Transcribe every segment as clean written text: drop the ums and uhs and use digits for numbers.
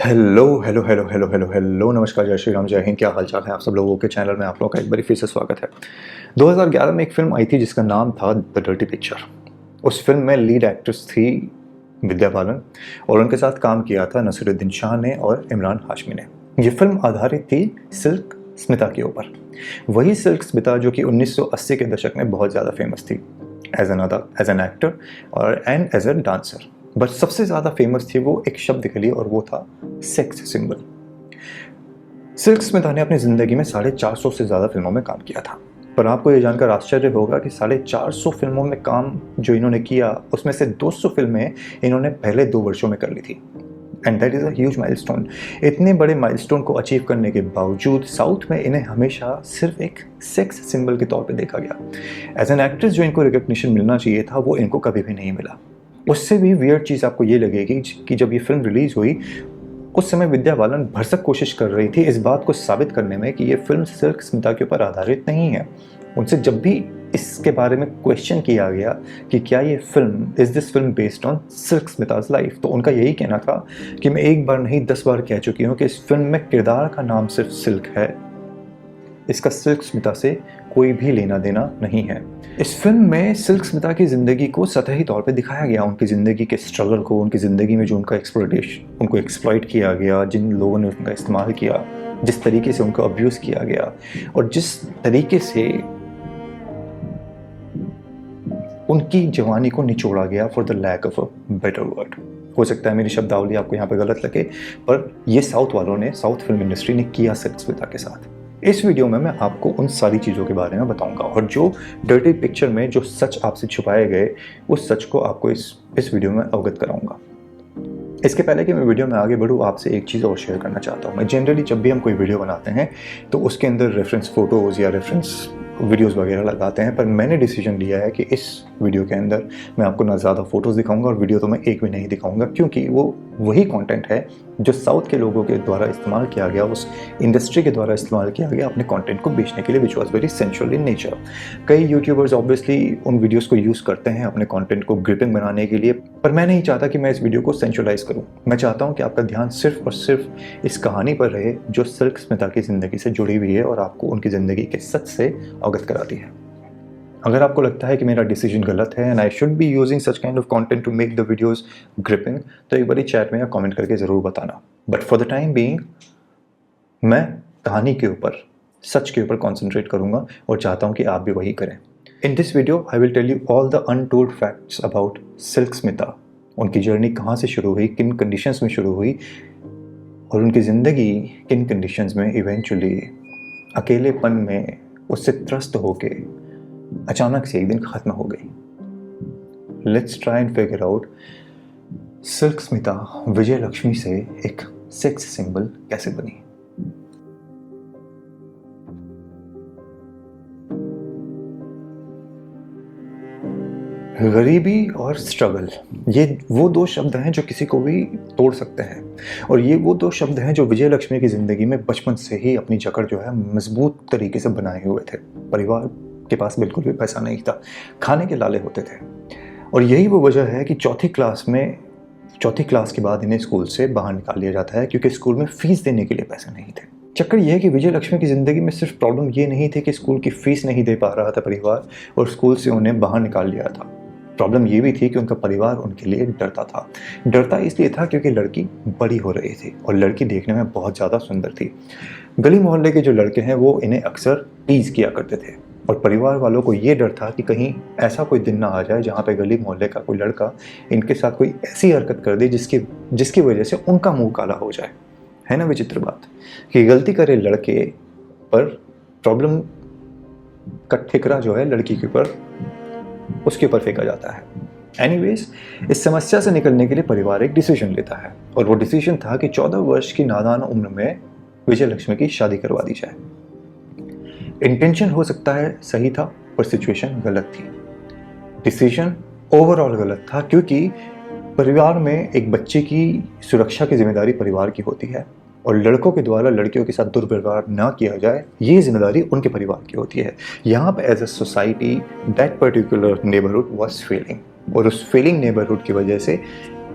Hello hello hello hello hello hello नमस्कार, जय श्री राम, जय हिंद। क्या हालचाल है आप सब लोगों के। चैनल में आप लोगों का एक बार फिर से स्वागत है। 2011 में एक फिल्म आई थी जिसका नाम था द डर्टी पिक्चर। उस फिल्म में लीड एक्ट्रेस थी विद्या बालन और उनके साथ काम किया था नसीरुद्दीन शाह ने और इमरान हाशमी ने। ये फिल्म आधारित थी सिल्क स्मिता के ऊपर। वही सिल्क स्मिता जो कि 1980 के दशक में बहुत ज़्यादा फेमस थी एज एन एक्टर और and as a dancer. But सबसे ज़्यादा फेमस थी वो एक शब्द के लिए और वो था सेक्स सिंबल। सिल्क स्मिता ने अपनी ज़िंदगी में 450 से ज़्यादा फिल्मों में काम किया था। पर आपको ये जानकर आश्चर्य होगा कि 450 फिल्मों में काम जो इन्होंने किया उसमें से 200 फिल्में इन्होंने पहले 2 वर्षों में कर ली थी। And that is a huge milestone. इतने बड़े माइलस्टोन को अचीव करने के बावजूद साउथ में इन्हें हमेशा सिर्फ एक सेक्स सिंबल के तौर पे देखा गया। एज एन एक्ट्रेस जो इनको रिकग्निशन मिलना चाहिए था वो इनको कभी भी नहीं मिला। उससे भी वियर्ड चीज़ आपको ये लगेगी कि जब ये फिल्म रिलीज़ हुई उस समय विद्या बालन भरसक कोशिश कर रही थी इस बात को साबित करने में कि ये फिल्म सिल्क स्मिता के ऊपर आधारित नहीं है। उनसे जब भी इसके बारे में क्वेश्चन किया गया कि क्या ये film is this film based on silk Smita's life, तो उनका यही कहना था कि मैं एक बार नहीं 10 बार कह चुकी हूँ कि इस फिल्म में किरदार का नाम सिर्फ सिल्क है, इसका सिल्क स्मिता से कोई भी लेना देना नहीं है। इस फिल्म में सिल्क स्मिता की ज़िंदगी को सतही तौर पे दिखाया गया, उनकी ज़िंदगी के स्ट्रगल को, उनकी ज़िंदगी में जो उनका उनको एक्सप्लॉइट किया गया, जिन लोगों ने उनका इस्तेमाल किया, जिस तरीके से उनको अब्यूज़ किया गया और जिस तरीके से उनकी जवानी को निचोड़ा गया for the lack of a better word. हो सकता है मेरी शब्दावली आपको यहाँ पे गलत लगे, पर ये साउथ वालों ने, साउथ फिल्म इंडस्ट्री ने किया सिल्क स्मिता के साथ। इस वीडियो में मैं आपको उन सारी चीज़ों के बारे में बताऊंगा और जो डर्टी पिक्चर में जो सच आपसे छुपाए गए उस सच को आपको इस वीडियो में अवगत कराऊंगा। इसके पहले कि मैं वीडियो में आगे बढ़ूँ, आपसे एक चीज़ और शेयर करना चाहता हूँ। मैं जनरली जब भी हम कोई वीडियो बनाते हैं तो उसके अंदर रेफरेंस फ़ोटोज़ या रेफरेंस वीडियोस वगैरह लगाते हैं, पर मैंने डिसीजन लिया है कि इस वीडियो के अंदर मैं आपको ना ज़्यादा फ़ोटोज़ दिखाऊंगा और वीडियो तो मैं एक भी नहीं दिखाऊंगा, क्योंकि वो वही कंटेंट है जो साउथ के लोगों के द्वारा इस्तेमाल किया गया, उस इंडस्ट्री के द्वारा इस्तेमाल किया गया अपने कंटेंट को बेचने के लिए, which was very sensual in nature. कई यूट्यूबर्स ऑब्वियसली उन वीडियोज़ को यूज़ करते हैं अपने कॉन्टेंट को ग्रिपिंग बनाने के लिए, पर मैं नहीं चाहता कि मैं इस वीडियो को सेंशुअलाइज करूँ। मैं चाहता हूँ कि आपका ध्यान सिर्फ और सिर्फ इस कहानी पर रहे जो सिल्क स्मिता की ज़िंदगी से जुड़ी हुई है और आपको उनकी ज़िंदगी के सच से अवगत कराती है। अगर आपको लगता है कि मेरा डिसीजन गलत है and I should be using such kind of content to make the videos gripping, तो एक बारी चैट में या कमेंट करके ज़रूर बताना। But for the time being मैं कहानी के ऊपर, सच के ऊपर कॉन्सेंट्रेट करूँगा और चाहता हूँ कि आप भी वही करें। In this video I will tell you all the untold facts about Silk Smita. उनकी जर्नी कहाँ से शुरू हुई, किन कंडीशंस में शुरू हुई और उनकी ज़िंदगी किन कंडीशंस में इवेंचुअली अकेलेपन में उससे त्रस्त होके अचानक से एक दिन खत्म हो गई। Let's try and figure out Silk Smitha Vijayalakshmi से एक सेक्स सिंबल कैसे बनी। गरीबी और स्ट्रगल, ये वो 2 शब्द हैं जो किसी को भी तोड़ सकते हैं और ये वो 2 शब्द हैं जो विजय लक्ष्मी की ज़िंदगी में बचपन से ही अपनी जकड़ जो है मजबूत तरीके से बनाए हुए थे। परिवार के पास बिल्कुल भी पैसा नहीं था, खाने के लाले होते थे और यही वो वजह है कि चौथी क्लास के बाद इन्हें स्कूल से बाहर निकाल लिया जाता है, क्योंकि स्कूल में फ़ीस देने के लिए पैसे नहीं थे। चक्कर यह है कि विजय लक्ष्मी की ज़िंदगी में सिर्फ प्रॉब्लम ये नहीं थी कि स्कूल की फ़ीस नहीं दे पा रहा था परिवार और स्कूल से उन्हें बाहर निकाल लिया था। प्रॉब्लम ये भी थी कि उनका परिवार उनके लिए डरता था। डरता इसलिए था क्योंकि लड़की बड़ी हो रही थी और लड़की देखने में बहुत ज़्यादा सुंदर थी। गली मोहल्ले के जो लड़के हैं वो इन्हें अक्सर टीज़ किया करते थे और परिवार वालों को ये डर था कि कहीं ऐसा कोई दिन ना आ जाए जहाँ पे गली मोहल्ले का कोई लड़का इनके साथ कोई ऐसी हरकत कर दे जिसकी वजह से उनका मुंह काला हो जाए। है ना विचित्र बात कि गलती करे लड़के पर प्रॉब्लम का ठिकरा जो है लड़की के ऊपर, उसके ऊपर फेंका जाता है। एनीवेज, इस समस्या से निकलने के लिए परिवार एक डिसीजन लेता है और वो डिसीजन था कि 14 वर्ष की नादान उम्र में विजय लक्ष्मी की शादी करवा दी जाए। इंटेंशन हो सकता है सही था, पर सिचुएशन गलत थी। डिसीजन ओवरऑल गलत था, क्योंकि परिवार में एक बच्चे की सुरक्षा की जिम्मेदारी परिवार की होती है और लड़कों के द्वारा लड़कियों के साथ दुर्व्यवहार ना किया जाए, ये जिम्मेदारी उनके परिवार की होती है। यहाँ पे as a society that particular neighbourhood was failing और उस फेलिंग नेबरहुड की वजह से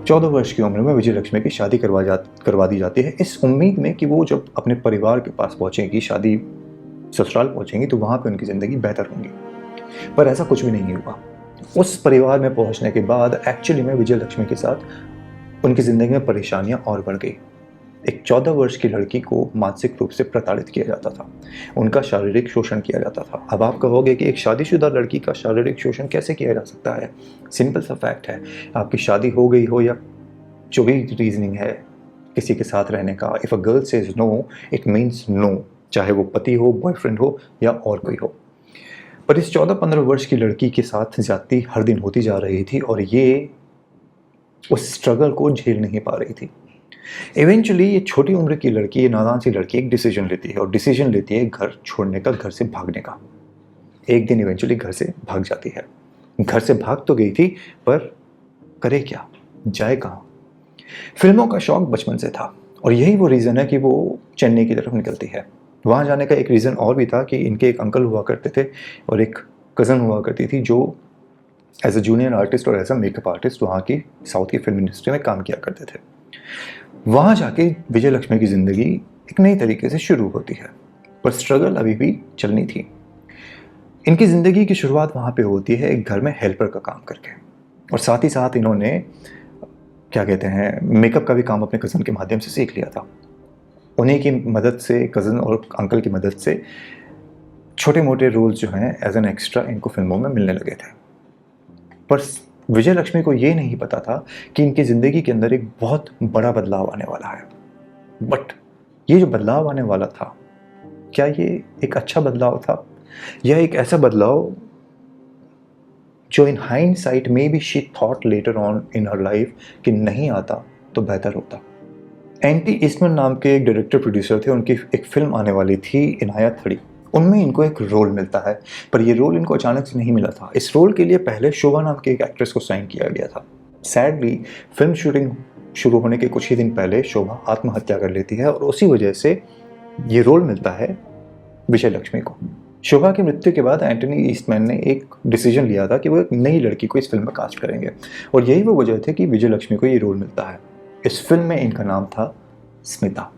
14 वर्ष की उम्र में विजय लक्ष्मी की शादी करवा दी जाती है, इस उम्मीद में कि वो जब अपने परिवार के पास पहुंचेंगी, शादी ससुराल पहुंचेंगी, तो वहां पे उनकी ज़िंदगी बेहतर होंगी। पर ऐसा कुछ भी नहीं हुआ। उस परिवार में पहुंचने के बाद एक्चुअली में विजय लक्ष्मी के साथ उनकी ज़िंदगी में परेशानियां और बढ़ गई। एक 14 वर्ष की लड़की को मानसिक रूप से प्रताड़ित किया जाता था, उनका शारीरिक शोषण किया जाता था। अब आप कहोगे कि एक शादीशुदा लड़की का शारीरिक शोषण कैसे किया जा सकता है? सिंपल सा फैक्ट है, आपकी शादी हो गई हो या जो भी रीजनिंग है किसी के साथ रहने का, if a girl says no it means no, चाहे वो पति हो, बॉयफ्रेंड हो या और कोई हो। पर इस 14-15 वर्ष की लड़की के साथ ज्यादती हर दिन होती जा रही थी और ये उस स्ट्रगल को झेल नहीं पा रही थी। इवेंचुअली ये छोटी उम्र की लड़की, ये नादान सी लड़की एक डिसीजन लेती है और डिसीजन लेती है घर छोड़ने का, घर से भागने का। एक दिन इवेंचुअली घर से भाग जाती है। घर से भाग तो गई थी, पर करे क्या, जाए कहाँ? फिल्मों का शौक बचपन से था और यही वो रीज़न है कि वो चेन्नई की तरफ निकलती है। वहाँ जाने का एक रीज़न और भी था कि इनके एक अंकल हुआ करते थे और एक कज़न हुआ करती थी जो एज अ जूनियर आर्टिस्ट और एज अ मेकअप आर्टिस्ट वहाँ की साउथ की फिल्म इंडस्ट्री में काम किया करते थे। वहाँ जाके विजय लक्ष्मी की ज़िंदगी एक नई तरीके से शुरू होती है, पर स्ट्रगल अभी भी चलनी थी। इनकी ज़िंदगी की शुरुआत वहाँ पे होती है एक घर में हेल्पर का काम करके, और साथ ही साथ इन्होंने क्या कहते हैं, मेकअप का भी काम अपने कज़न के माध्यम से सीख लिया था। उन्हीं की मदद से, कज़न और अंकल की मदद से छोटे मोटे रोल्स जो हैं एज एन एक्स्ट्रा इनको फिल्मों में मिलने लगे थे। पर विजय लक्ष्मी को ये नहीं पता था कि इनकी ज़िंदगी के अंदर एक बहुत बड़ा बदलाव आने वाला है। बट ये जो बदलाव आने वाला था, क्या ये एक अच्छा बदलाव था या एक ऐसा बदलाव जो इन हाइंडसाइट में भी she thought letter on in her life कि नहीं आता तो बेहतर होता। एंटी ईस्टमैन नाम के एक डायरेक्टर प्रोड्यूसर थे, उनकी एक फिल्म आने वाली थी इनाया थड़ी। उनमें इनको एक रोल मिलता है, पर ये रोल इनको अचानक से नहीं मिला था। इस रोल के लिए पहले शोभा नाम के एक एक्ट्रेस को साइन किया गया था। सैडली फिल्म शूटिंग शुरू होने के कुछ ही दिन पहले शोभा आत्महत्या कर लेती है और उसी वजह से ये रोल मिलता है विजय लक्ष्मी को। शोभा की मृत्यु के बाद एंटनी ईस्टमैन ने एक डिसीजन लिया था कि वो एक नई लड़की को इस फिल्म में कास्ट करेंगे, और यही वो वजह थी कि विजय लक्ष्मी को ये रोल मिलता है। इस फिल्म में इनका नाम था स्मिता।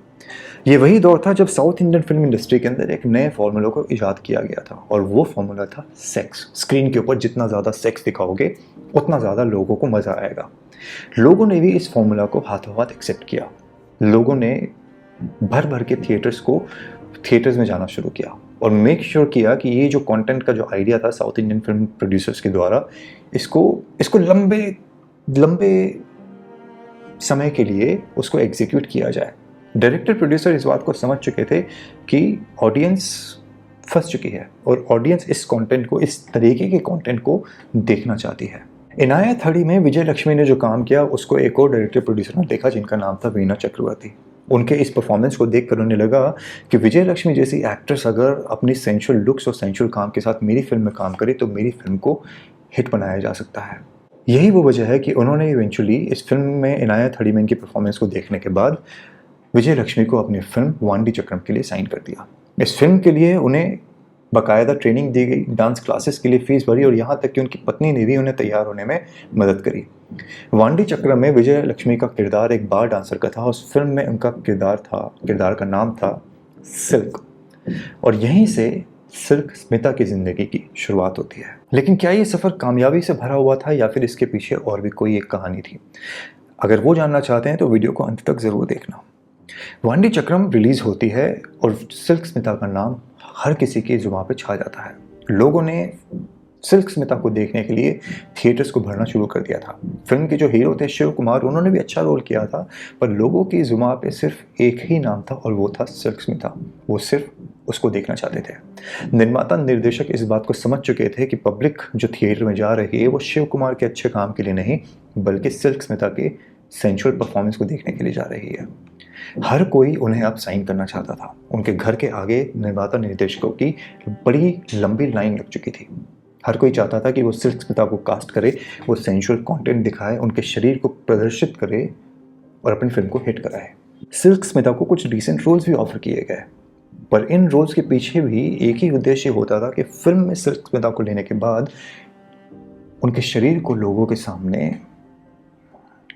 ये वही दौर था जब साउथ इंडियन फिल्म इंडस्ट्री के अंदर एक नए फॉर्मूले को इजाद किया गया था, और वो फॉर्मूला था सेक्स। स्क्रीन के ऊपर जितना ज़्यादा सेक्स दिखाओगे उतना ज़्यादा लोगों को मज़ा आएगा। लोगों ने भी इस फॉर्मूला को हाथों हाथ एक्सेप्ट किया। लोगों ने भर भर के थिएटर्स में जाना शुरू किया और मेक श्योर किया कि ये जो कंटेंट का जो आइडिया था साउथ इंडियन फिल्म प्रोड्यूसर्स के द्वारा, इसको लंबे समय के लिए उसको एग्जीक्यूट किया जाए। डायरेक्टर प्रोड्यूसर इस बात को समझ चुके थे कि ऑडियंस फंस चुकी है और ऑडियंस इस कंटेंट को, इस तरीके के कंटेंट को देखना चाहती है। इनाया थड़ी में विजय लक्ष्मी ने जो काम किया उसको एक और डायरेक्टर प्रोड्यूसर ने देखा जिनका नाम था वीना चक्रवर्ती। उनके इस परफॉर्मेंस को देखकर उन्हें लगा कि विजय लक्ष्मी जैसी एक्ट्रेस अगर अपनी सेंशुअल लुक्स और सेंशुअल काम के साथ मेरी फिल्म में काम करे तो मेरी फिल्म को हिट बनाया जा सकता है। यही वो वजह है कि उन्होंने इवेंचुअली इस फिल्म में इनाया थड़ी में इनकी परफॉर्मेंस को देखने के बाद विजय लक्ष्मी को अपनी फिल्म वांडी चक्रम के लिए साइन कर दिया। इस फिल्म के लिए उन्हें बाकायदा ट्रेनिंग दी गई, डांस क्लासेस के लिए फीस भरी और यहाँ तक कि उनकी पत्नी ने भी उन्हें तैयार होने में मदद करी। वांडी चक्रम में विजय लक्ष्मी का किरदार एक बार डांसर का था। उस फिल्म में उनका किरदार का नाम था सिल्क, और यहीं से सिल्क स्मिता की ज़िंदगी की शुरुआत होती है। लेकिन क्या ये सफ़र कामयाबी से भरा हुआ था या फिर इसके पीछे और भी कोई एक कहानी थी? अगर वो जानना चाहते हैं तो वीडियो को अंत तक ज़रूर देखना। वांडी चक्रम रिलीज़ होती है और सिल्क स्मिता का नाम हर किसी की जुबान पे छा जाता है। लोगों ने सिल्क स्मिता को देखने के लिए थिएटर्स को भरना शुरू कर दिया था। फिल्म के जो हीरो थे शिव कुमार, उन्होंने भी अच्छा रोल किया था, पर लोगों की जुबान पे सिर्फ एक ही नाम था और वो था सिल्क स्मिता। वो सिर्फ उसको देखना चाहते थे। निर्माता निर्देशक इस बात को समझ चुके थे कि पब्लिक जो थिएटर में जा रही है वो शिव कुमार के अच्छे काम के लिए नहीं, बल्कि सिल्क स्मिता के सेंशुअल परफॉर्मेंस को देखने के लिए जा रही है। हर कोई उन्हें अब साइन करना चाहता था। उनके घर के आगे निर्माता निर्देशकों की बड़ी लंबी लाइन लग चुकी थी। हर कोई चाहता था कि वो सिल्क स्मिता को कास्ट करे, वो सेंशुअल कंटेंट दिखाए, उनके शरीर को प्रदर्शित करे और अपनी फिल्म को हिट कराए। सिल्क स्मिता को कुछ रिसेंट रोल्स भी ऑफर किए गए, पर इन रोल्स के पीछे भी एक ही उद्देश्य होता था कि फिल्म में सिल्क स्मिता को लेने के बाद उनके शरीर को लोगों के सामने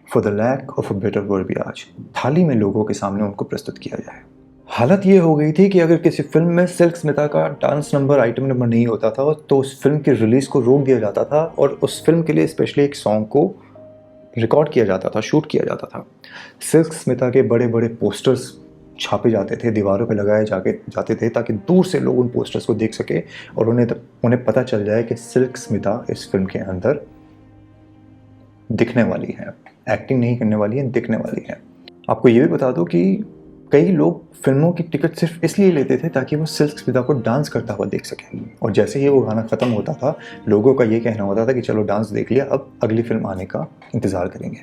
for the lack of a better word भी आज थाली में लोगों के सामने उनको प्रस्तुत किया जाए। हालत ये हो गई थी कि अगर किसी फिल्म में सिल्क स्मिता का डांस नंबर आइटम नंबर नहीं होता था तो उस फिल्म की रिलीज को रोक दिया जाता था और उस फिल्म के लिए स्पेशली एक सॉन्ग को रिकॉर्ड किया जाता था, शूट किया जाता था। सिल्क स्मिता के बड़े बड़े पोस्टर्स छापे जाते थे, दीवारों पे लगाए जाते थे ताकि दूर से लोग उन पोस्टर्स को देख सके और उन्हें पता चल जाए कि सिल्क स्मिता इस फिल्म के अंदर दिखने वाली है, एक्टिंग नहीं करने वाली है, दिखने वाली है। आपको ये भी बता दूं कि कई लोग फिल्मों की टिकट सिर्फ इसलिए लेते थे ताकि वो सिल्क स्मिता को डांस करता हुआ देख सकें, और जैसे ही वो गाना ख़त्म होता था लोगों का ये कहना होता था कि चलो डांस देख लिया, अब अगली फिल्म आने का इंतज़ार करेंगे।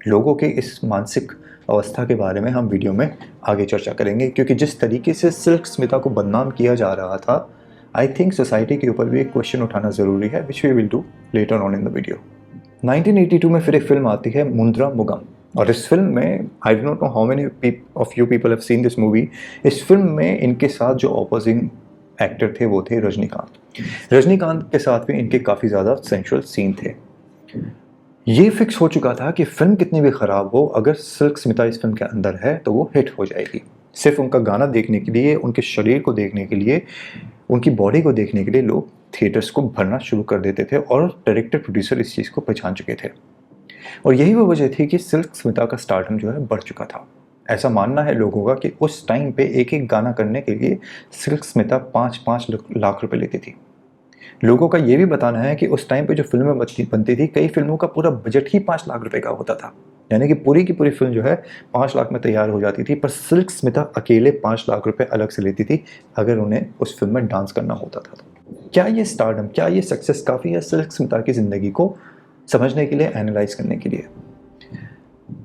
लोगों के इस मानसिक अवस्था के बारे में हम वीडियो में आगे चर्चा करेंगे, क्योंकि जिस तरीके से सिल्क स्मिता को बदनाम किया जा रहा था, आई थिंक सोसाइटी के ऊपर भी एक क्वेश्चन उठाना ज़रूरी है, which we will do later on in the video. 1982 में फिर एक फिल्म आती है मुंद्रा मुगम, और इस फिल्म में I don't know how many of you people have seen this movie. इस फिल्म में इनके साथ जो ऑपोजिंग एक्टर थे वो थे रजनीकांत। रजनीकांत के साथ भी इनके काफ़ी ज़्यादा सेंशुअल सीन थे। ये फिक्स हो चुका था कि फिल्म कितनी भी ख़राब हो, अगर सिल्क स्मिता इस फिल्म के अंदर है तो वो हिट हो जाएगी। सिर्फ उनका गाना देखने के लिए, उनके शरीर को देखने के लिए, उनकी बॉडी को देखने के लिए लोग थिएटर्स को भरना शुरू कर देते थे, और डायरेक्टर प्रोड्यूसर इस चीज़ को पहचान चुके थे। और यही वो वजह थी कि सिल्क स्मिता का स्टारडम जो है बढ़ चुका था। ऐसा मानना है लोगों का कि उस टाइम पे एक एक गाना करने के लिए सिल्क स्मिता 5-5 लाख रुपए लेती थी। लोगों का ये भी बताना है कि उस टाइम पे जो फिल्में बनती थी, कई फिल्मों का पूरा बजट ही 5 लाख रुपए का होता था, यानी कि पूरी की पूरी फिल्म जो है 5 लाख में तैयार हो जाती थी। पर सिल्क स्मिता अकेले 5 लाख रुपए अलग से लेती थी अगर उन्हें उस फिल्म में डांस करना होता था। क्या ये स्टारडम, क्या ये सक्सेस काफ़ी है सिल्क स्मिता की ज़िंदगी को समझने के लिए, एनालाइज करने के लिए,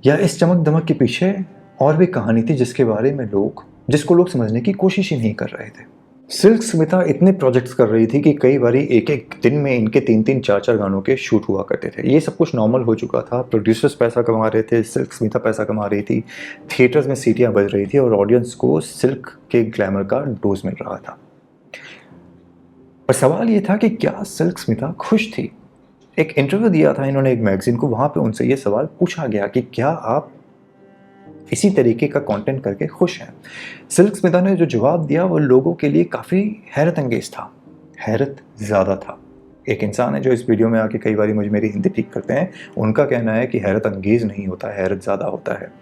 या इस चमक दमक के पीछे और भी कहानी थी जिसको लोग समझने की कोशिश ही नहीं कर रहे थे। सिल्क स्मिता इतने प्रोजेक्ट्स कर रही थी कि कई बारी एक एक दिन में इनके 3-3, 4-4 गानों के शूट हुआ करते थे। ये सब कुछ नॉर्मल हो चुका था। प्रोड्यूसर्स पैसा कमा रहे थे, सिल्क स्मिता पैसा कमा रही थी, थिएटर्स में सीटियां बज रही थी और ऑडियंस को सिल्क के ग्लैमर का डोज मिल रहा था। पर सवाल ये था कि क्या सिल्क स्मिता खुश थी? एक इंटरव्यू दिया था इन्होंने एक मैगजीन को, वहाँ पे उनसे ये सवाल पूछा गया कि क्या आप इसी तरीके का कंटेंट करके खुश हैं? सिल्क स्मिता ने जो जवाब दिया वो लोगों के लिए काफ़ी हैरत अंगेज था, हैरत ज़्यादा था। एक इंसान है जो इस वीडियो में आके कई बार मुझे मेरी हिंदी ठीक करते हैं, उनका कहना है कि हैरत अंगेज नहीं होता, हैरत ज़्यादा होता है।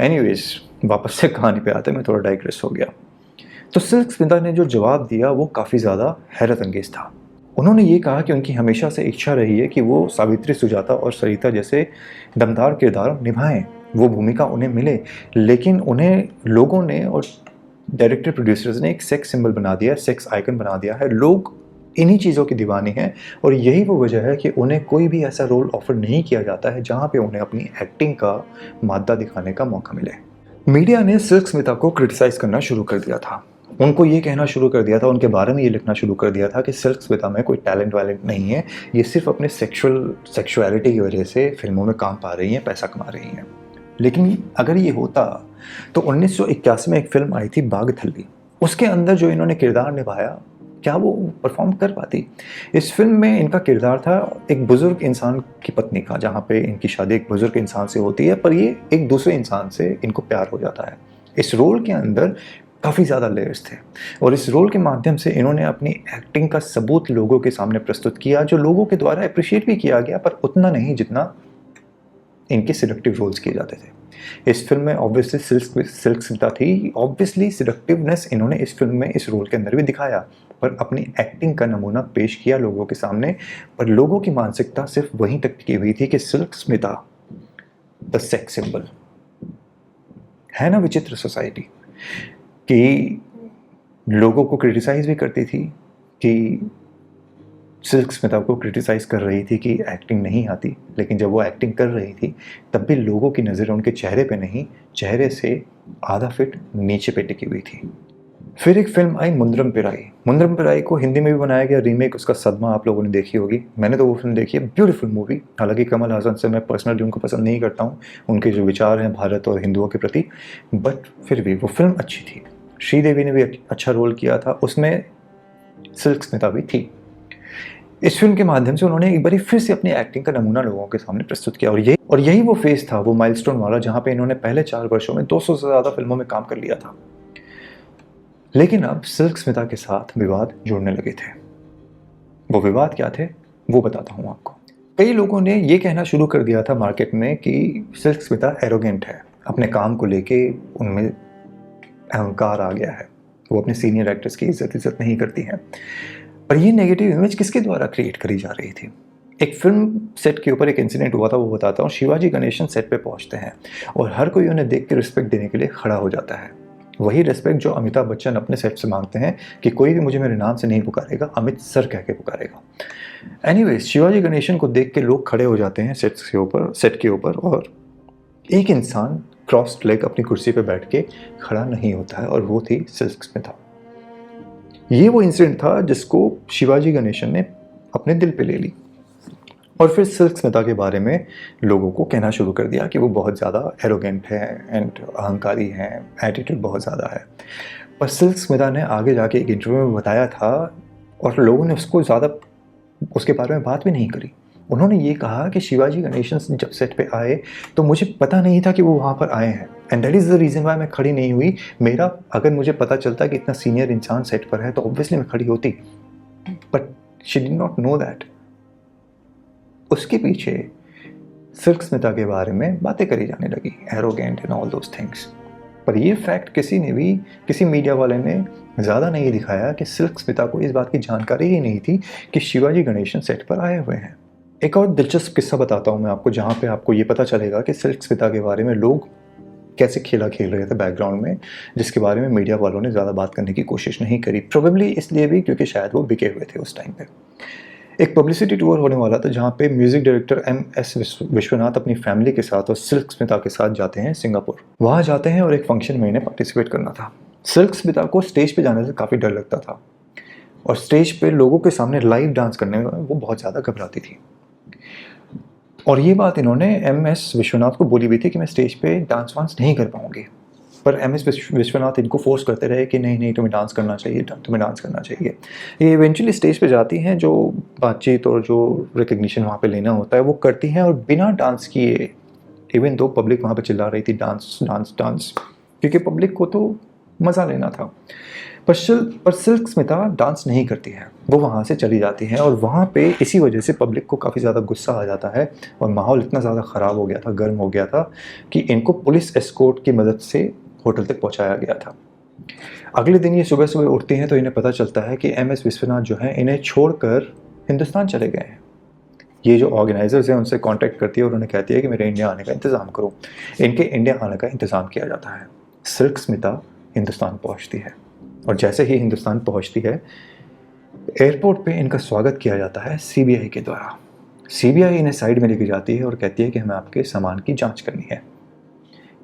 एनीवेज, वापस से कहानी पे आते हैं, मैं थोड़ा डाइग्रेस हो गया। तो सिल्क स्मिता ने जो जवाब दिया वो काफ़ी ज़्यादा हैरत अंगेज था। उन्होंने ये कहा कि उनकी हमेशा से इच्छा रही है कि वो सावित्री, सुजाता और सरिता जैसे दमदार किरदार निभाएं, वो भूमिका उन्हें मिले, लेकिन उन्हें लोगों ने और डायरेक्टर प्रोड्यूसर्स ने एक सेक्स सिंबल बना दिया, सेक्स आइकन बना दिया है। लोग इन्हीं चीज़ों की दीवानी हैं, और यही वो वजह है कि उन्हें कोई भी ऐसा रोल ऑफर नहीं किया जाता है जहाँ पे उन्हें अपनी एक्टिंग का मादा दिखाने का मौका मिले। मीडिया ने सिल्क स्मिता को क्रिटिसाइज़ करना शुरू कर दिया था। उनको ये कहना शुरू कर दिया था, उनके बारे में ये लिखना शुरू कर दिया था कि सिल्क स्मिता में कोई टैलेंट वैलेंट नहीं है, ये सिर्फ अपने सेक्सुअलिटी की वजह से फिल्मों में काम पा रही हैं, पैसा कमा रही हैं। लेकिन अगर ये होता तो 1981 में एक फिल्म आई थी बागथली, उसके अंदर जो इन्होंने किरदार निभाया, क्या वो परफॉर्म कर पाती? इस फिल्म में इनका किरदार था एक बुज़ुर्ग इंसान की पत्नी का, जहाँ पे इनकी शादी एक बुज़ुर्ग इंसान से होती है, पर ये एक दूसरे इंसान से इनको प्यार हो जाता है। इस रोल के अंदर काफ़ी ज़्यादा लेयर्स थे, और इस रोल के माध्यम से इन्होंने अपनी एक्टिंग का सबूत लोगों के सामने प्रस्तुत किया, जो लोगों के द्वारा अप्रिशिएट भी किया गया, पर उतना नहीं जितना इनके सिलेक्टिव रोल्स किए जाते थे। इस फिल्म में ऑब्वियसली सिल्क स्मिता थी, ऑब्वियसली सिलेक्टिवनेस इन्होंने इस फिल्म में इस रोल के अंदर भी दिखाया, पर अपनी एक्टिंग का नमूना पेश किया लोगों के सामने। पर लोगों की मानसिकता सिर्फ वहीं तक टिकी हुई थी कि silk Smita the sex symbol है ना। विचित्र सोसाइटी कि लोगों को क्रिटिसाइज भी करती थी, कि सिल्क स्मिता को क्रिटिसाइज कर रही थी कि एक्टिंग नहीं आती, लेकिन जब वो एक्टिंग कर रही थी तब भी लोगों की नज़र उनके चेहरे पे नहीं, चेहरे से आधा फीट नीचे पे टिकी हुई थी। फिर एक फिल्म आई मुंद्रम पिराई। मुंद्रम पिराई को हिंदी में भी बनाया गया रीमेक, उसका सदमा आप लोगों ने देखी होगी। मैंने तो वो फिल्म देखी है, ब्यूटीफुल मूवी। हालांकि कमल हासन से मैं पर्सनली उनको पसंद नहीं करता हूँ, उनके जो विचार हैं भारत और हिंदुओं के प्रति, बट फिर भी वो फिल्म अच्छी थी। श्रीदेवी ने भी अच्छा रोल किया था उसमें, सिल्क स्मिता भी थी। इस फिल्म के माध्यम से उन्होंने एक बार फिर से अपनी एक्टिंग का नमूना लोगों के सामने प्रस्तुत किया, और यही वो फेज था, वो माइलस्टोन वाला, जहां पे इन्होंने पहले 4 वर्षों में 200 से ज़्यादा फिल्मों में काम कर लिया था। लेकिन अब सिल्क स्मिता के साथ विवाद जुड़ने लगे थे। वो विवाद क्या थे वो बताता हूँ आपको। कई लोगों ने ये कहना शुरू कर दिया था मार्केट में कि सिल्क स्मिता एरोगेंट है, अपने काम को लेके उनमें अहंकार आ गया है, वो अपने सीनियर एक्टर्स की इज्जत नहीं करती हैं। पर ये नेगेटिव इमेज किसके द्वारा क्रिएट करी जा रही थी? एक फिल्म सेट के ऊपर एक इंसिडेंट हुआ था, वो बताता हूँ। शिवाजी गणेशन सेट पे पहुंचते हैं और हर कोई उन्हें देख के रिस्पेक्ट देने के लिए खड़ा हो जाता है। वही रिस्पेक्ट जो अमिताभ बच्चन अपने सेट से मांगते हैं कि कोई भी मुझे मेरे नाम से नहीं पुकारेगा, अमित सर कह के पुकारेगा। एनीवेज, शिवाजी गणेशन को देख के लोग खड़े हो जाते हैं सेट के ऊपर, और एक इंसान क्रॉस्ड लेग अपनी कुर्सी पे बैठ के खड़ा नहीं होता है, और वो थी सिल्क स्मिता। ये वो इंसिडेंट था जिसको शिवाजी गणेशन ने अपने दिल पे ले ली, और फिर सिल्क स्मिता के बारे में लोगों को कहना शुरू कर दिया कि वो बहुत ज़्यादा एरोगेंट है एंड अहंकारी हैं, एटीट्यूड बहुत ज़्यादा है। पर सिल्क स्मिता ने आगे जाके एक इंटरव्यू में बताया था, और लोगों ने उसको ज़्यादा उसके बारे में बात भी नहीं करी। उन्होंने ये कहा कि शिवाजी गणेशन जब सेट पे आए तो मुझे पता नहीं था कि वो वहाँ पर आए हैं, and that is the reason why मैं खड़ी नहीं हुई। अगर मुझे पता चलता कि इतना सीनियर इंसान सेट पर है तो ऑब्वियसली मैं खड़ी होती, but she did not know that. उसके पीछे सिल्क स्मिता के बारे में बातें करी जाने लगी, arrogant and all those things. पर ये फैक्ट किसी मीडिया वाले ने ज़्यादा नहीं दिखाया कि सिल्क स्मिता को इस बात की जानकारी ही नहीं थी कि शिवाजी गणेशन सेट पर आए हुए हैं। एक और दिलचस्प किस्सा बताता हूँ मैं आपको, जहाँ पे आपको ये पता चलेगा कि सिल्क स्मिता के बारे में लोग कैसे खेला खेल रहे थे बैकग्राउंड में, जिसके बारे में मीडिया वालों ने ज़्यादा बात करने की कोशिश नहीं करी। प्रोबेबली इसलिए भी क्योंकि शायद वो बिके हुए थे उस टाइम पे। एक पब्लिसिटी टूर होने वाला था जहाँ पे म्यूजिक डायरेक्टर MS विश्वनाथ अपनी फैमिली के साथ और सिल्क स्मिता के साथ जाते हैं सिंगापुर। वहाँ जाते हैं और एक फंक्शन में इन्हें पार्टिसिपेट करना था। सिल्क स्मिता को स्टेज पे जाने से काफ़ी डर लगता था, और स्टेज पे लोगों के सामने लाइव डांस करने में वो बहुत ज़्यादा घबराती थी। और ये बात इन्होंने MS विश्वनाथ को बोली भी थी कि मैं स्टेज पे डांस वांस नहीं कर पाऊंगी। पर MS विश्वनाथ इनको फोर्स करते रहे कि नहीं तुम्हें डांस करना चाहिए। ये इवेंचुअली स्टेज पे जाती हैं, जो बातचीत और जो रिकग्निशन वहाँ पे लेना होता है वो करती हैं, और बिना डांस किए, इवन दो पब्लिक वहाँ पे चिल्ला रही थी डांस डांस डांस, क्योंकि पब्लिक को तो मज़ा लेना था। पर सिल्क स्मिता डांस नहीं करती है, वो वहाँ से चली जाती है, और वहाँ पे इसी वजह से पब्लिक को काफ़ी ज़्यादा गुस्सा आ जाता है, और माहौल इतना ज़्यादा ख़राब हो गया था, गर्म हो गया था, कि इनको पुलिस एस्कॉर्ट की मदद से होटल तक पहुँचाया गया था। अगले दिन ये सुबह सुबह उठती हैं तो इन्हें पता चलता है कि MS विश्वनाथ जो हैं इन्हें छोड़कर हिंदुस्तान चले गए हैं। ये जो ऑर्गेनाइजर्स हैं उनसे कांटेक्ट करती है और उन्हें कहती है कि मेरे इंडिया आने का इंतज़ाम करो। इनके इंडिया आने का इंतज़ाम किया जाता है। सिल्क स्मिता हिंदुस्तान पहुंचती है, और जैसे ही हिंदुस्तान पहुंचती है, एयरपोर्ट पे इनका स्वागत किया जाता है CBI के द्वारा। CBI इन्हें साइड में लेके जाती है और कहती है कि हमें आपके सामान की जाँच करनी है।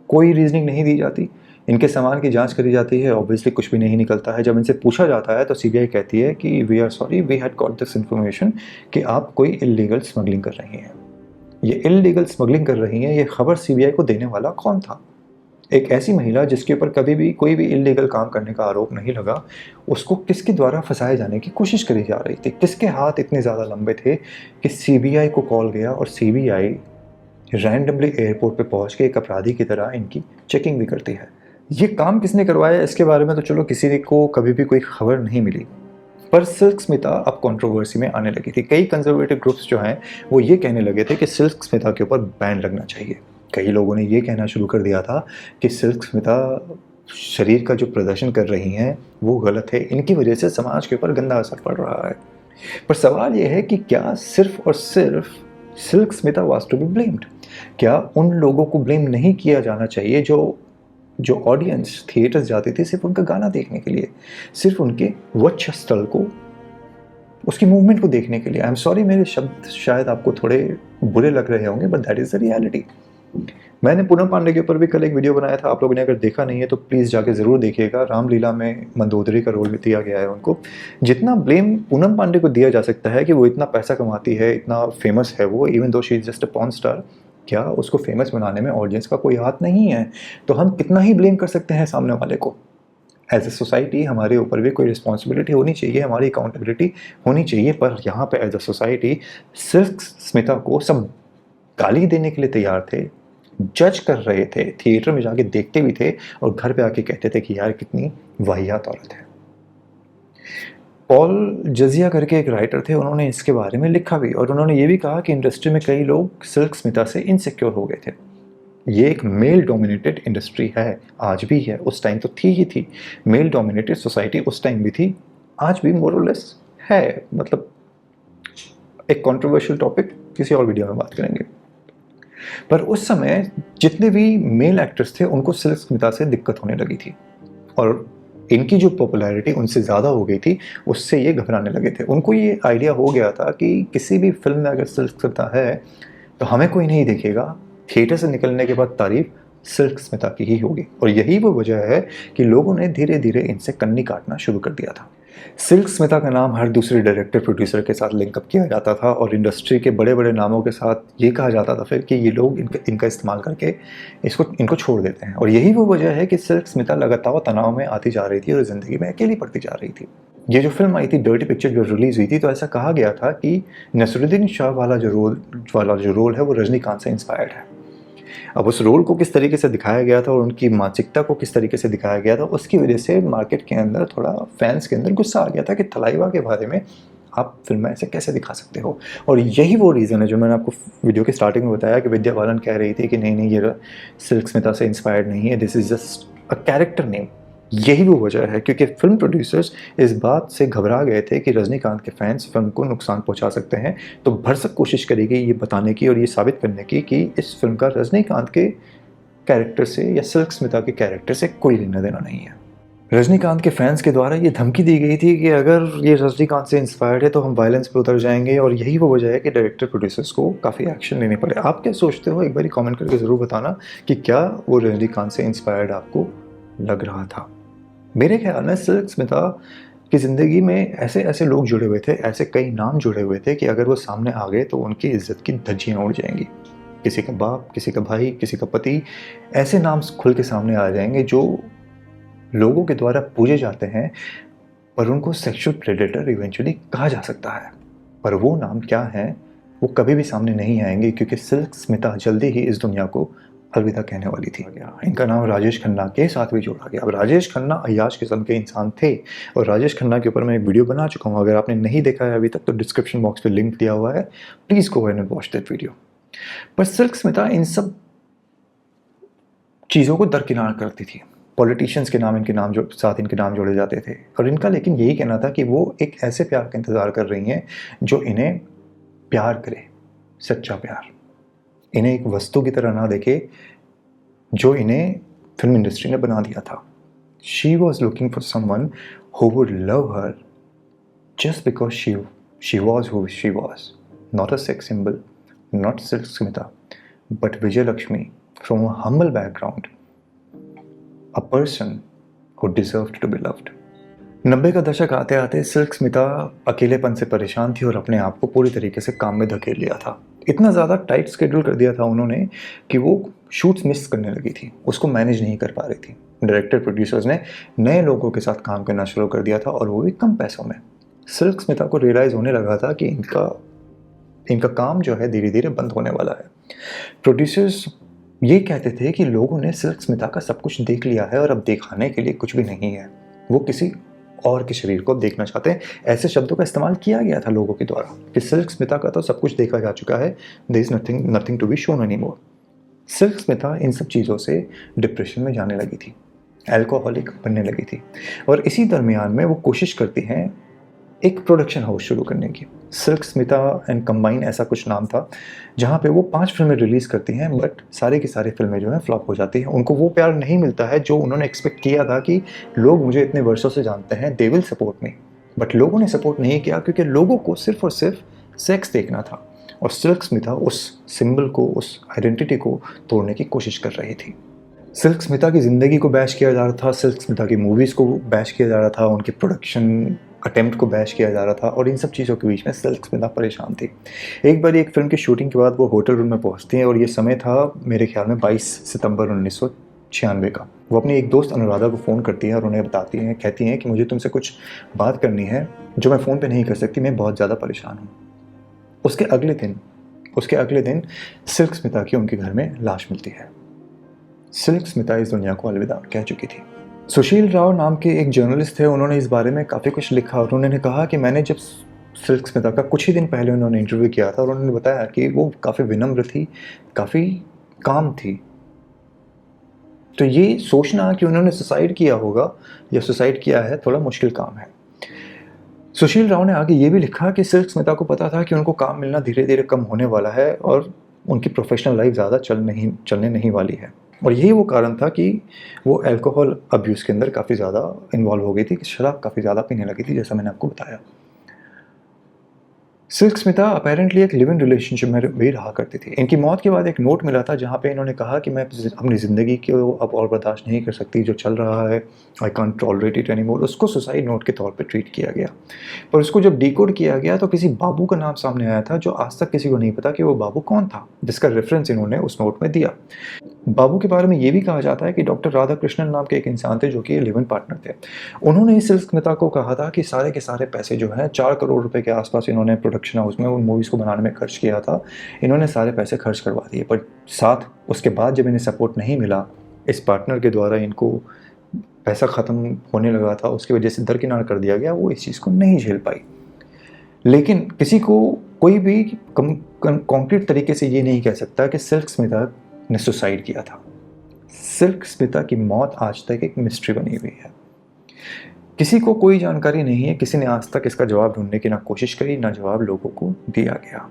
कोई रीजनिंग नहीं दी जाती, इनके सामान की जांच करी जाती है, ऑब्वियसली कुछ भी नहीं निकलता है। जब इनसे पूछा जाता है तो CBI कहती है कि we are sorry, we had got this information कि आप कोई इलीगल स्मगलिंग कर रही हैं। ये इलीगल स्मगलिंग कर रही हैं, ये खबर CBI को देने वाला कौन था? एक ऐसी महिला जिसके ऊपर कभी भी कोई भी इलीगल काम करने का आरोप नहीं लगा, उसको किसके द्वारा फंसाए जाने की कोशिश करी जा रही थी? किसके हाथ इतने ज़्यादा लंबे थे कि CBI को कॉल गया और CBI रैंडमली एयरपोर्ट पे पहुंच के एक अपराधी की तरह इनकी चेकिंग भी करती है। ये काम किसने करवाया इसके बारे में तो चलो किसी को कभी भी कोई खबर नहीं मिली, पर सिल्क स्मिता अब कंट्रोवर्सी में आने लगी थी। कई कंजर्वेटिव ग्रुप्स जो हैं वो ये कहने लगे थे कि सिल्क स्मिता के ऊपर बैन लगना चाहिए। कई लोगों ने ये कहना शुरू कर दिया था कि सिल्क स्मिता शरीर का जो प्रदर्शन कर रही हैं वो गलत है, इनकी वजह से समाज के ऊपर गंदा असर पड़ रहा है। पर सवाल ये है कि क्या सिर्फ और सिर्फ Silk Smita was to be blamed? क्या उन लोगों को ब्लेम नहीं किया जाना चाहिए जो ऑडियंस थिएटर्स जाती थी सिर्फ उनका गाना देखने के लिए, सिर्फ उनके वक्षस्थल को, उसकी मूवमेंट को देखने के लिए? आई एम सॉरी, मेरे शब्द शायद आपको थोड़े बुरे लग रहे होंगे, but that is the reality. मैंने पूनम पांडे के ऊपर भी कल एक वीडियो बनाया था, आप लोगों ने अगर देखा नहीं है तो प्लीज़ जाके ज़रूर देखिएगा। रामलीला में मंदोदरी का रोल भी दिया गया है उनको। जितना ब्लेम पूनम पांडे को दिया जा सकता है कि वो इतना पैसा कमाती है, इतना फेमस है वो, even though she is just a porn star, क्या उसको फेमस बनाने में ऑडियंस का कोई हाथ नहीं है? तो हम कितना ही ब्लेम कर सकते हैं सामने वाले को? एज ए सोसाइटी हमारे ऊपर भी कोई रिस्पॉन्सिबिलिटी होनी चाहिए, हमारी अकाउंटेबिलिटी होनी चाहिए। पर यहाँ पे as a society Silk Smita को सब गाली देने के लिए तैयार थे, जज कर रहे थे, थिएटर में जाके देखते भी थे और घर पे आके कहते थे कि यार कितनी वाहियात औरत है। पॉल जजिया करके एक राइटर थे, उन्होंने इसके बारे में लिखा भी और उन्होंने ये भी कहा कि इंडस्ट्री में कई लोग सिल्क स्मिता से इनसिक्योर हो गए थे। ये एक मेल डोमिनेटेड इंडस्ट्री है, आज भी है, उस टाइम तो थी ही थी। मेल डोमिनेटेड सोसाइटी उस टाइम भी थी, आज भी मोर और लेस है। मतलब एक कंट्रोवर्शियल टॉपिक, किसी और वीडियो में बात करेंगे। पर उस समय जितने भी मेल एक्टर्स थे उनको सिल्क स्मिता से दिक्कत होने लगी थी और इनकी जो पॉपुलैरिटी उनसे ज़्यादा हो गई थी, उससे ये घबराने लगे थे। उनको ये आइडिया हो गया था कि किसी भी फिल्म में अगर सिल्क स्मिता है तो हमें कोई नहीं देखेगा, थिएटर से निकलने के बाद तारीफ सिल्क स्मिता की ही होगी। और यही वो वजह है कि लोगों ने धीरे धीरे इनसे कन्नी काटना शुरू कर दिया था। सिल्क स्मिता का नाम हर दूसरे डायरेक्टर प्रोड्यूसर के साथ लिंकअप किया जाता था और इंडस्ट्री के बड़े बड़े नामों के साथ ये कहा जाता था फिर कि ये लोग इनका इस्तेमाल करके इनको छोड़ देते हैं। और यही वो वजह है कि सिल्क स्मिता लगातार तनाव में आती जा रही थी और ज़िंदगी में अकेली पड़ती जा रही थी। ये जो फिल्म आई थी डर्टी पिक्चर जो रिलीज़ हुई थी, तो ऐसा कहा गया था कि नसरुद्दीन शाह वाला जो रोल है वो रजनीकांत से इंस्पायर्ड है। अब उस रोल को किस तरीके से दिखाया गया था और उनकी मानसिकता को किस तरीके से दिखाया गया था, उसकी वजह से मार्केट के अंदर थोड़ा फैंस के अंदर गुस्सा आ गया था कि थलाइवा के बारे में आप फिल्म में ऐसे कैसे दिखा सकते हो। और यही वो रीज़न है जो मैंने आपको वीडियो के स्टार्टिंग में बताया कि विद्या बालन कह रही थी कि नहीं ये सिल्क स्मिता से इंस्पायर्ड नहीं है, this is just a character name. यही वो वजह है क्योंकि फिल्म प्रोड्यूसर्स इस बात से घबरा गए थे कि रजनीकांत के फैंस फिल्म को नुकसान पहुंचा सकते हैं, तो भरसक कोशिश करेगी ये बताने की और ये साबित करने की कि इस फिल्म का रजनीकांत के कैरेक्टर से या सिल्क स्मिता के कैरेक्टर से कोई लेना देना नहीं है। रजनीकांत के फैंस के द्वारा ये धमकी दी गई थी कि अगर ये रजनीकांत से इंस्पायर्ड है तो हम वायलेंस पे उतर जाएंगे और यही वो वजह है कि डायरेक्टर प्रोड्यूसर्स को काफ़ी एक्शन लेने पड़े। आप क्या सोचते हो, एक बार कमेंट करके ज़रूर बताना कि क्या वो रजनीकांत से इंस्पायर्ड आपको लग रहा था। मेरे ख्याल में सिल्क स्मिता की ज़िंदगी में ऐसे ऐसे लोग जुड़े हुए थे, ऐसे कई नाम जुड़े हुए थे कि अगर वो सामने आ गए तो उनकी इज्जत की धज्जियाँ उड़ जाएंगी। किसी का बाप, किसी का भाई, किसी का पति, ऐसे नाम खुल के सामने आ जाएंगे जो लोगों के द्वारा पूजे जाते हैं, पर उनको सेक्सुअल प्रेडेटर इवेंचुअली कहा जा सकता है। पर वो नाम क्या है वो कभी भी सामने नहीं आएंगे क्योंकि सिल्क स्मिता जल्दी ही इस दुनिया को अलविदा कहने वाली थी। इनका नाम राजेश खन्ना के साथ भी जोड़ा गया। अब राजेश खन्ना अय्याश किस्म के इंसान थे और राजेश खन्ना के ऊपर मैं एक वीडियो बना चुका हूँ, अगर आपने नहीं देखा है अभी तक तो डिस्क्रिप्शन बॉक्स पे लिंक दिया हुआ है, please go and watch that video. पर सिल्क स्मिता इन सब चीज़ों को दरकिनार करती थी। पॉलिटिशियंस के नाम इनके नाम जोड़े जाते थे और इनका लेकिन यही कहना था कि वो एक ऐसे प्यार का इंतज़ार कर रही हैं जो इन्हें प्यार करे, सच्चा प्यार, इन्हें एक वस्तु की तरह ना देखे जो इन्हें फिल्म इंडस्ट्री ने बना दिया था। She was looking for someone who would love her just because she was who she was, not a sex symbol, not Silk Smita, but Vijay Lakshmi from a humble background, a person who deserved to be loved. 90 का दशक आते आते silk Smita अकेलेपन से परेशान थी और अपने आप को पूरी तरीके से काम में धकेल लिया था। इतना ज़्यादा टाइट स्केड्यूल कर दिया था उन्होंने कि वो शूट्स मिस करने लगी थी, उसको मैनेज नहीं कर पा रही थी। डायरेक्टर प्रोड्यूसर्स ने नए लोगों के साथ काम करना शुरू कर दिया था और वो भी कम पैसों में। सिल्क स्मिता को रियलाइज़ होने लगा था कि इनका काम जो है धीरे धीरे बंद होने वाला है। प्रोड्यूसर्स ये कहते थे कि लोगों ने सिल्क स्मिता का सब कुछ देख लिया है और अब दिखाने के लिए कुछ भी नहीं है, वो किसी और के शरीर को देखना चाहते हैं। ऐसे शब्दों का इस्तेमाल किया गया था लोगों के द्वारा कि सिल्क स्मिता का तो सब कुछ देखा जा चुका है, there is nothing to be shown any more. Silk Smitha इन सब चीज़ों से डिप्रेशन में जाने लगी थी, एल्कोहलिक बनने लगी थी और इसी दरमियान में वो कोशिश करती हैं एक प्रोडक्शन हाउस शुरू करने की। सिल्क स्मिता एंड कंबाइन ऐसा कुछ नाम था, जहाँ पे वो 5 फिल्में रिलीज़ करती हैं, बट सारे की सारी फिल्में जो हैं फ्लॉप हो जाती हैं। उनको वो प्यार नहीं मिलता है जो उन्होंने एक्सपेक्ट किया था कि लोग मुझे इतने वर्षों से जानते हैं, they will support me. But लोगों ने सपोर्ट नहीं किया क्योंकि लोगों को सिर्फ और सिर्फ सेक्स देखना था और सिल्क स्मिता उस सिंबल को, उस आइडेंटिटी को तोड़ने की कोशिश कर रही थी। सिल्क स्मिता की ज़िंदगी को बैश किया जा रहा था, सिल्क स्मिता की मूवीज़ को बैश किया जा रहा था, उनके प्रोडक्शन अटेम्प्ट को बैश किया जा रहा था और इन सब चीज़ों के बीच में सिल्क स्मिता परेशान थी। एक बार एक फिल्म की शूटिंग के बाद वो होटल रूम में पहुंचती हैं और ये समय था मेरे ख्याल में 22 सितंबर 96 का। वो अपनी एक दोस्त अनुराधा को फ़ोन करती है और उन्हें बताती हैं, कहती हैं कि मुझे तुमसे कुछ बात करनी है जो मैं फ़ोन पे नहीं कर सकती, मैं बहुत ज़्यादा परेशान हूँ। उसके अगले दिन सिल्क स्मिता की उनके घर में लाश मिलती है। सिल्क स्मिता इस दुनिया को अलविदा कह चुकी थी। सुशील राव नाम के एक जर्नलिस्ट थे, उन्होंने इस बारे में काफ़ी कुछ लिखा और उन्होंने कहा कि मैंने जब सिल्क स्मिता का कुछ ही दिन पहले उन्होंने इंटरव्यू किया था और उन्होंने बताया कि वो काफ़ी विनम्र थी, काफ़ी काम थी। तो ये सोचना कि उन्होंने सुसाइड किया होगा या सुसाइड किया है, थोड़ा मुश्किल काम है। सुशील राव ने आगे ये भी लिखा कि सिल्क स्मिता को पता था कि उनको काम मिलना धीरे धीरे कम होने वाला है और उनकी प्रोफेशनल लाइफ ज़्यादा चलने नहीं वाली है, और यही वो कारण था कि वो अल्कोहल अब्यूज़ के अंदर काफ़ी ज़्यादा इन्वॉल्व हो गई थी, कि शराब काफ़ी ज़्यादा पीने लगी थी, जैसा मैंने आपको बताया। सिल्क स्मिता अपेरेंटली एक लिव इन रिलेशनशिप में भी रहा करती थी। इनकी मौत के बाद एक नोट मिला था जहाँ पे इन्होंने कहा कि मैं अपनी ज़िंदगी को अब और बर्दाश्त नहीं कर सकती, जो चल रहा है, I can't tolerate it any more. उसको सुसाइड नोट के तौर पे ट्रीट किया गया, पर उसको जब डिकोड किया गया तो किसी बाबू का नाम सामने आया था, जो आज तक किसी को नहीं पता कि वो बाबू कौन था, जिसका रेफरेंस इन्होंने उस नोट में दिया। बाबू के बारे में ये भी कहा जाता है कि डॉक्टर राधाकृष्णन नाम के एक इंसान थे जो कि लिव इन पार्टनर थे। उन्होंने इस सिल्क स्मिता को कहा था कि सारे के सारे पैसे जो हैं 4 करोड़ रुपए के आसपास इन्होंने प्रोडक्शन हाउस में उन मूवीज़ को बनाने में खर्च किया था, इन्होंने सारे पैसे खर्च करवा दिए। पर साथ उसके बाद जब इन्हें सपोर्ट नहीं मिला, इस पार्टनर के द्वारा इनको पैसा ख़त्म होने लगा था, उसकी वजह से दरकिनार कर दिया गया, वो इस चीज़ को नहीं झेल पाई। लेकिन किसी को कोई भी कॉन्क्रीट तरीके से ये नहीं कह सकता कि सिल्क स्मिता ने सुसाइड किया था। सिल्क स्मिता की मौत आज तक एक मिस्ट्री बनी हुई है। किसी को कोई जानकारी नहीं है, किसी ने आज तक इसका जवाब ढूंढने की ना कोशिश करी, ना जवाब लोगों को दिया गया।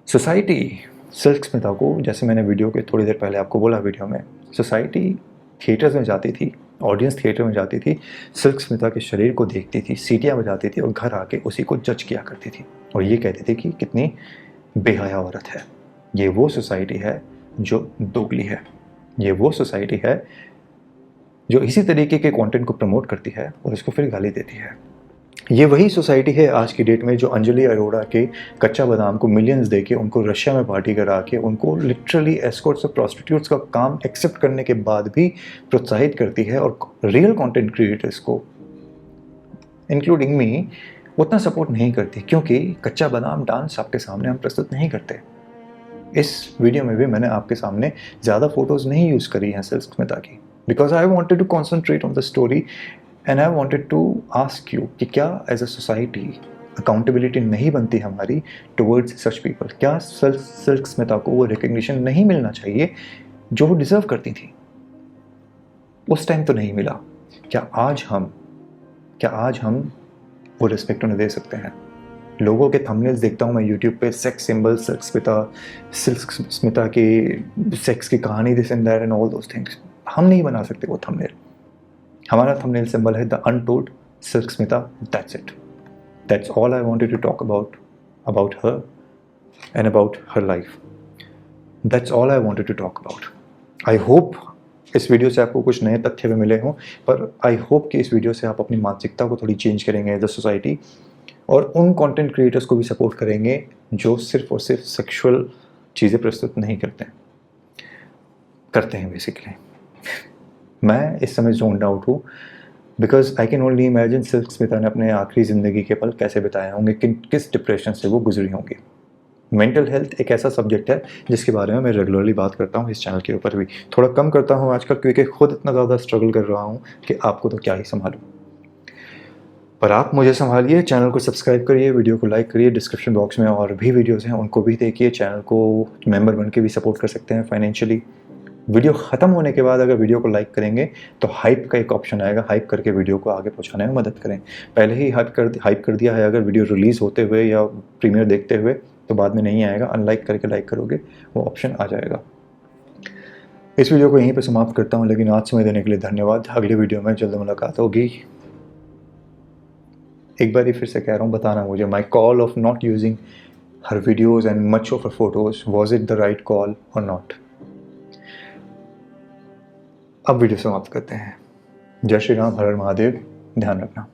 सोसाइटी सिल्क स्मिता को, जैसे मैंने वीडियो के थोड़ी देर पहले आपको बोला वीडियो में, सोसाइटी थिएटर्स में जाती थी, ऑडियंस थिएटर में जाती थी, सिल्क स्मिता के शरीर को देखती थी, सीटियाँ बजाती थी और घर आके उसी को जज किया करती थी और ये कहती थी कि कितनी बेहया औरत है। ये वो सोसाइटी है जो दोगली है, ये वो सोसाइटी है जो इसी तरीके के कंटेंट को प्रमोट करती है और इसको फिर गाली देती है। ये वही सोसाइटी है आज की डेट में जो अंजलि अरोड़ा के कच्चा बादाम को मिलियंस देके, उनको रशिया में पार्टी करा के, उनको लिटरली एस्कॉर्ट्स और प्रोस्टिट्यूट्स का काम एक्सेप्ट करने के बाद भी प्रोत्साहित करती है और रियल कंटेंट क्रिएटर्स को, इंक्लूडिंग मी, उतना सपोर्ट नहीं करती, क्योंकि कच्चा बादाम डांस आपके सामने हम प्रस्तुत नहीं करते। इस वीडियो में भी मैंने आपके सामने ज़्यादा फोटोज़ नहीं यूज़ करी हैं सिल्क स्मिता की, because I wanted to concentrate on the story and I wanted to ask you कि क्या एज अ सोसाइटी अकाउंटेबिलिटी नहीं बनती हमारी टुवर्ड्स सच पीपल? क्या सिल्क स्मिता को वो रिकग्निशन नहीं मिलना चाहिए जो वो डिज़र्व करती थी? उस टाइम तो नहीं मिला। क्या आज हम वो रिस्पेक्ट उन्हें दे सकते हैं? लोगों के थंबनेल्स देखता हूँ मैं यूट्यूब पे, सेक्स सिंबल, सिल्क स्मिता की सेक्स की कहानी, this and that and all those things. हम नहीं बना सकते वो थंबनेल। हमारा थंबनेल सिंबल है the untold Silk Smitha, that's it. That's all I wanted to talk about her and about her life. That's all I wanted to talk about. I hope इस video से आपको कुछ नए तथ्य भी मिले हों, पर आई होप कि इस वीडियो से आप अपनी मानसिकता को थोड़ी चेंज करेंगे एज अ सोसाइटी और उन कंटेंट क्रिएटर्स को भी सपोर्ट करेंगे जो सिर्फ और सिर्फ सेक्सुअल चीज़ें प्रस्तुत नहीं करते हैं बेसिकली। मैं इस समय जोन्ड आउट हूँ, because I can only imagine silk Smita ने अपने आखिरी ज़िंदगी के पल कैसे बिताए होंगे, किस डिप्रेशन से वो गुजरी होंगी। मेंटल हेल्थ एक ऐसा सब्जेक्ट है जिसके बारे में मैं रेगुलरली बात करता हूँ इस चैनल के ऊपर भी, थोड़ा कम करता हूँ आजकल क्योंकि खुद इतना ज़्यादा स्ट्रगल कर रहा हूँ कि आपको तो क्या ही संभालूँ। पर आप मुझे संभालिए, चैनल को सब्सक्राइब करिए, वीडियो को लाइक करिए, डिस्क्रिप्शन बॉक्स में और भी वीडियोस हैं उनको भी देखिए, चैनल को मेंबर बन के भी सपोर्ट कर सकते हैं फाइनेंशियली। वीडियो ख़त्म होने के बाद अगर वीडियो को लाइक करेंगे तो हाइप का एक ऑप्शन आएगा, हाइप करके वीडियो को आगे पहुंचाने में मदद करें। पहले ही हाइप कर दिया है अगर वीडियो रिलीज़ होते हुए या प्रीमियर देखते हुए, तो बाद में नहीं आएगा। अनलाइक करके लाइक करोगे वो ऑप्शन आ जाएगा। इस वीडियो को यहीं पर समाप्त करता हूँ, लेकिन आज समय देने के लिए धन्यवाद। अगली वीडियो में जल्द मुलाकात होगी। एक बार ही फिर से कह रहा हूँ, बताना मुझे, my call of not using her videos and much of her photos, was it the right call और नॉट? अब वीडियो समाप्त करते हैं। जय श्री राम, हर हर महादेव, ध्यान रखना।